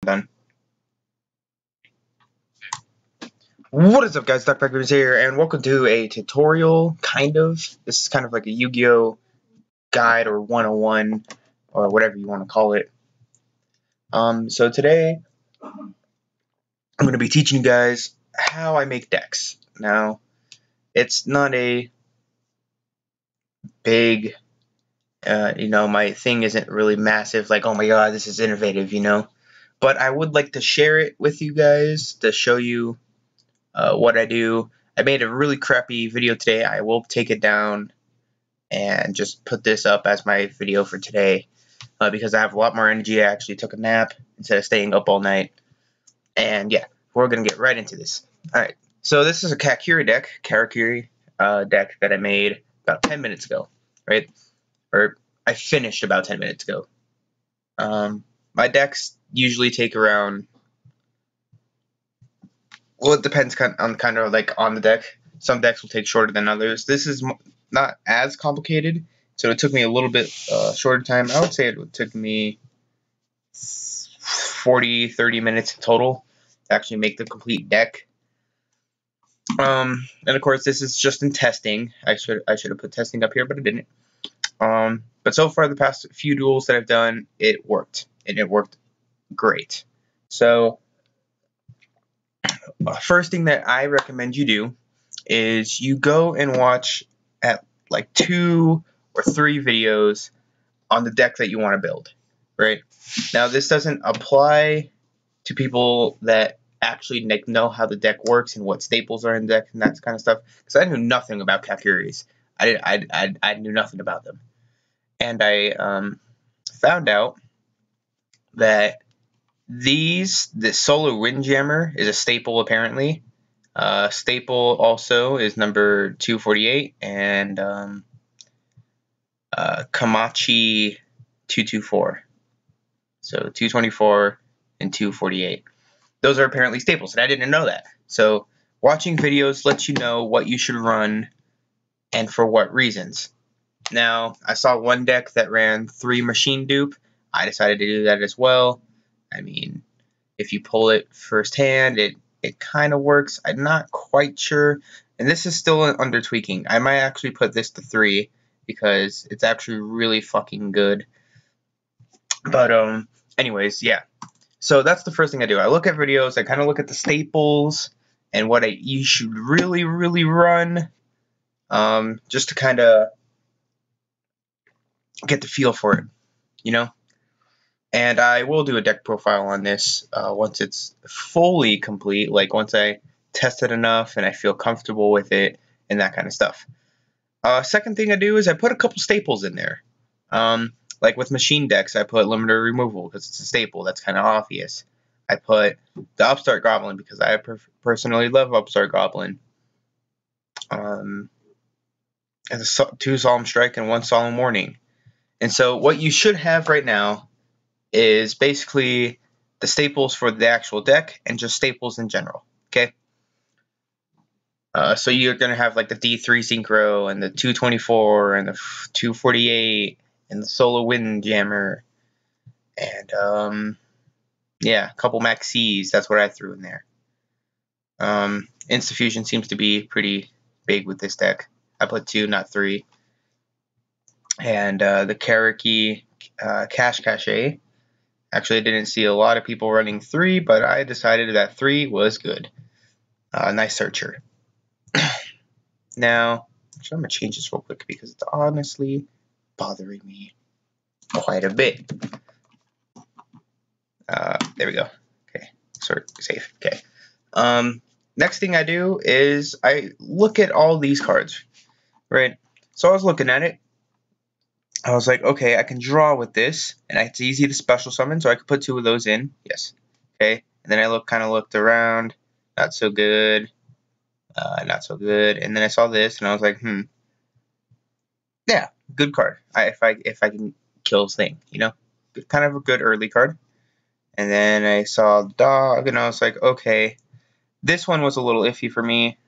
done. What is up, guys? Dr.Pep here, and welcome to a tutorial, kind of. This is kind of like a Yu-Gi-Oh! Guide or 101, or whatever you want to call it. So today, I'm going to be teaching you guys how I make decks. Now, it's not a big, my thing isn't really massive, like, oh my god, this is innovative, But I would like to share it with you guys to show you what I do. I made a really crappy video today. I will take it down and just put this up as my video for today because I have a lot more energy. I actually took a nap instead of staying up all night. And yeah, we're going to get right into this. Alright, so this is a Karakuri deck that I made about 10 minutes ago, right? Or I finished about 10 minutes ago. My decks usually take around, well, it depends on the deck. Some decks will take shorter than others. This is not as complicated, so it took me a little bit shorter time. I would say it took me 40-30 minutes total to actually make the complete deck. And of course, this is just in testing. I should have put testing up here, but I didn't. But so far, the past few duels that I've done, it worked, and it worked great. So first thing that I recommend you do is you go and watch at like 2 or 3 videos on the deck that you want to build, right? Now, this doesn't apply to people that actually know how the deck works and what staples are in the deck and that kind of stuff, because I knew nothing about Kakuris. I knew nothing about them. And I found out that this Solar Windjammer is a staple, apparently. Staple also is number 248, and Kamachi 224. So 224 and 248. Those are apparently staples, and I didn't know that. So watching videos lets you know what you should run and for what reasons. Now, I saw one deck that ran 3 machine dupe. I decided to do that as well. I mean, if you pull it first hand, it kind of works. I'm not quite sure. And this is still under tweaking. I might actually put this to 3 because it's actually really fucking good. But anyways, yeah. So that's the first thing I do. I look at videos. I kind of look at the staples and what you should really, really run, just to kind of get the feel for it, And I will do a deck profile on this once it's fully complete, like once I test it enough and I feel comfortable with it and that kind of stuff. Second thing I do is I put a couple staples in there. Like with machine decks, I put limiter removal because it's a staple. That's kind of obvious. I put the Upstart Goblin because I personally love Upstart Goblin. And 2 Solemn Strike and 1 Solemn Warning. And so what you should have right now is basically the staples for the actual deck and just staples in general, okay? So you're going to have like the D3 Synchro and the 224 and the 248 and the Solar Windjammer and yeah, a couple Maxis. That's what I threw in there. Insta-Fusion seems to be pretty big with this deck. I put 2, not 3. And the Karakuri Cache. Actually, I didn't see a lot of people running 3, but I decided that 3 was good. Nice searcher. Now, actually, I'm going to change this real quick because it's honestly bothering me quite a bit. There we go. Okay, sort safe. Okay. Next thing I do is I look at all these cards, right? So I was looking at it. I was like, okay, I can draw with this, and it's easy to special summon, so I could put 2 of those in. Yes. Okay. And then I kind of looked around. Not so good. Not so good. And then I saw this, and I was like, yeah, good card. If I can kill this thing, kind of a good early card. And then I saw Dog, and I was like, okay, this one was a little iffy for me,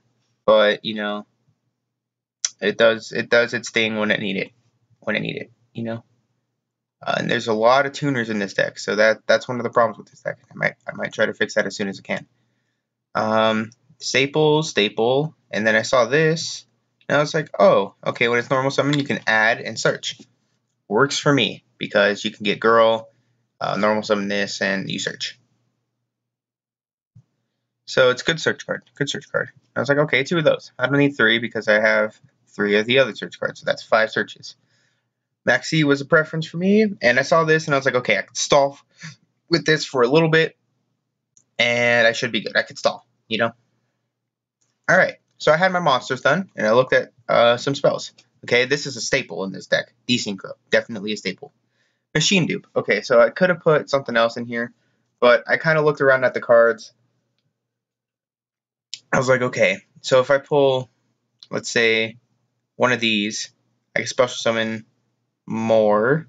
but it does its thing when I need it. And there's a lot of tuners in this deck, so that's one of the problems with this deck. I might try to fix that as soon as I can. Staple, and then I saw this, and I was like, oh, okay, when it's normal summon, you can add and search. Works for me, because you can get girl, normal summon this, and you search. So it's a good search card. I was like, okay, 2 of those. I don't need 3 because I have 3 of the other search cards, so that's 5 searches. Maxi was a preference for me, and I saw this, and I was like, okay, I could stall with this for a little bit, and I should be good. I could stall, you know? Alright, so I had my monsters done, and I looked at some spells. Okay, this is a staple in this deck. Desynchro, definitely a staple. Machine Dupe. Okay, so I could have put something else in here, but I kind of looked around at the cards. I was like, okay, so if I pull, let's say, one of these, I can special summon more,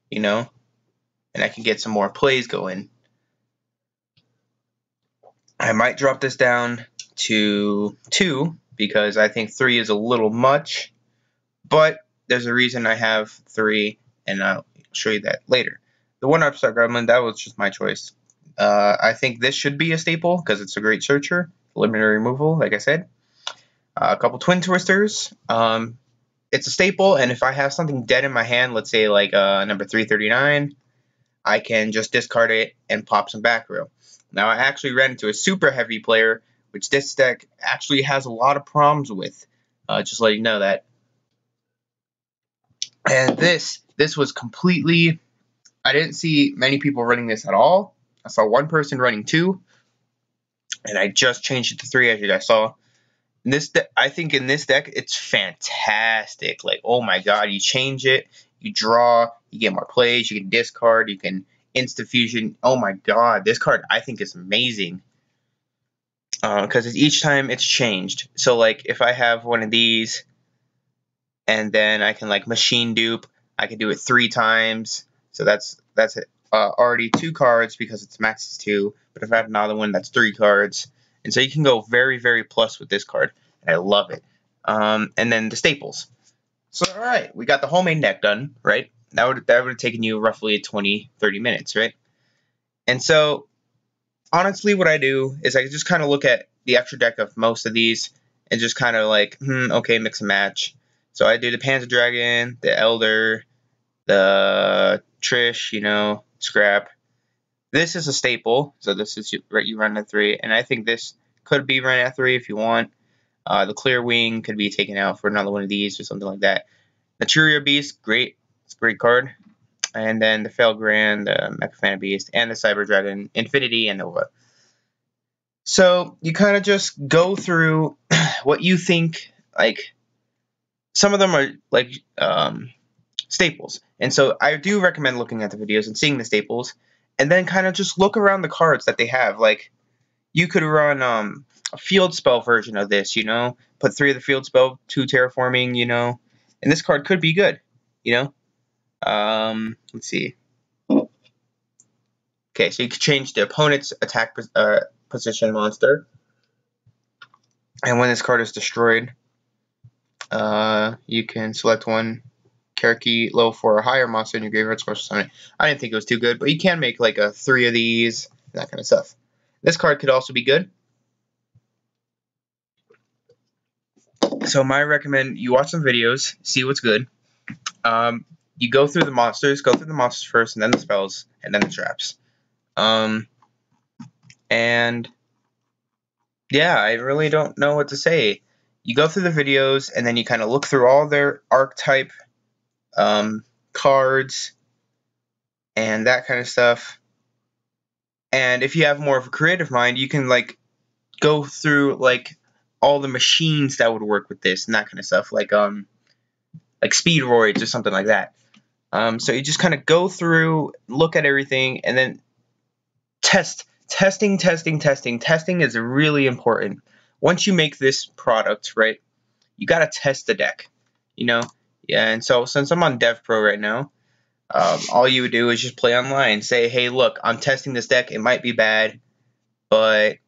you know, and I can get some more plays going. I might drop this down to 2 because I think 3 is a little much, but there's a reason I have 3, and I'll show you that later. The 1 Upstart Gremlin, that was just my choice. I think this should be a staple because it's a great searcher. Eliminatory removal, like I said. A couple Twin Twisters. It's a staple, and if I have something dead in my hand, let's say like number 339, I can just discard it and pop some back row. Now, I actually ran into a super heavy player, which this deck actually has a lot of problems with. Just letting you know that. And this was completely... I didn't see many people running this at all. I saw one person running 2, and I just changed it to 3, as you guys saw. I think in this deck, it's fantastic. Like, oh my god, you change it, you draw, you get more plays, you can discard, you can insta-fusion. Oh my god, this card I think is amazing. Because each time it's changed. So, like, if I have one of these, and then I can, like, machine dupe, I can do it 3 times. So that's already 2 cards because it's max is 2. But if I have another one, that's 3 cards. And so you can go very, very plus with this card. And I love it. And then the staples. So, alright, we got the whole main deck done, right? That would have taken you roughly 20, 30 minutes, right? And so, honestly, what I do is I just kind of look at the extra deck of most of these and just kind of like, okay, mix and match. So I do the Panzer Dragon, the Elder, the Trish, you know, Scrap. This is a staple, so this is you run at 3, and I think this could be run at 3 if you want. The Clear Wing could be taken out for another one of these or something like that. Materia Beast, great. It's a great card. And then the Felgrand, the Mechafana Beast, and the Cyber Dragon, Infinity, and Nova. So you kind of just go through what you think, like, some of them are, like, staples. And so I do recommend looking at the videos and seeing the staples, and then kind of just look around the cards that they have. Like, you could run a field spell version of this, you know? Put 3 of the field spell, 2 terraforming, you know? And this card could be good, you know? Let's see. Okay, so you can change the opponent's attack position monster. And when this card is destroyed, you can select one character level 4 or higher monster in your graveyard, special summon it. I didn't think it was too good, but you can make like 3 of these, that kind of stuff. This card could also be good. So my recommend, you watch some videos, see what's good. You go through the monsters first, and then the spells, and then the traps. And yeah, I really don't know what to say. You go through the videos, and then you kind of look through all their archetype cards and that kind of stuff. And if you have more of a creative mind, you can like go through like all the machines that would work with this and that kind of stuff, like Speedroids or something like that. So you just kind of go through, look at everything, and then test. Testing is really important. Once you make this product, right, you got to test the deck, you know? Yeah, and so since I'm on DevPro right now, all you would do is just play online. Say, hey, look, I'm testing this deck. It might be bad, but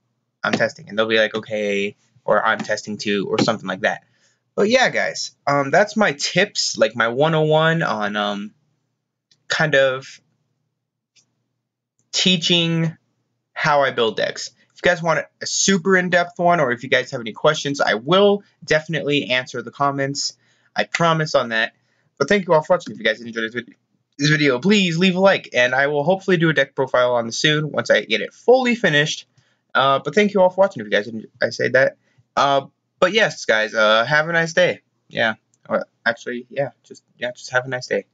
I'm testing. And they'll be like, okay, or I'm testing too, or something like that. But yeah, guys, that's my tips, like my 101 on kind of teaching how I build decks. If you guys want a super in-depth one, or if you guys have any questions, I will definitely answer the comments. I promise on that. But thank you all for watching. If you guys enjoyed this video, please leave a like, and I will hopefully do a deck profile on this soon once I get it fully finished. But thank you all for watching. If you guys I say that. But yes, guys, have a nice day. Yeah. Actually, yeah, just have a nice day.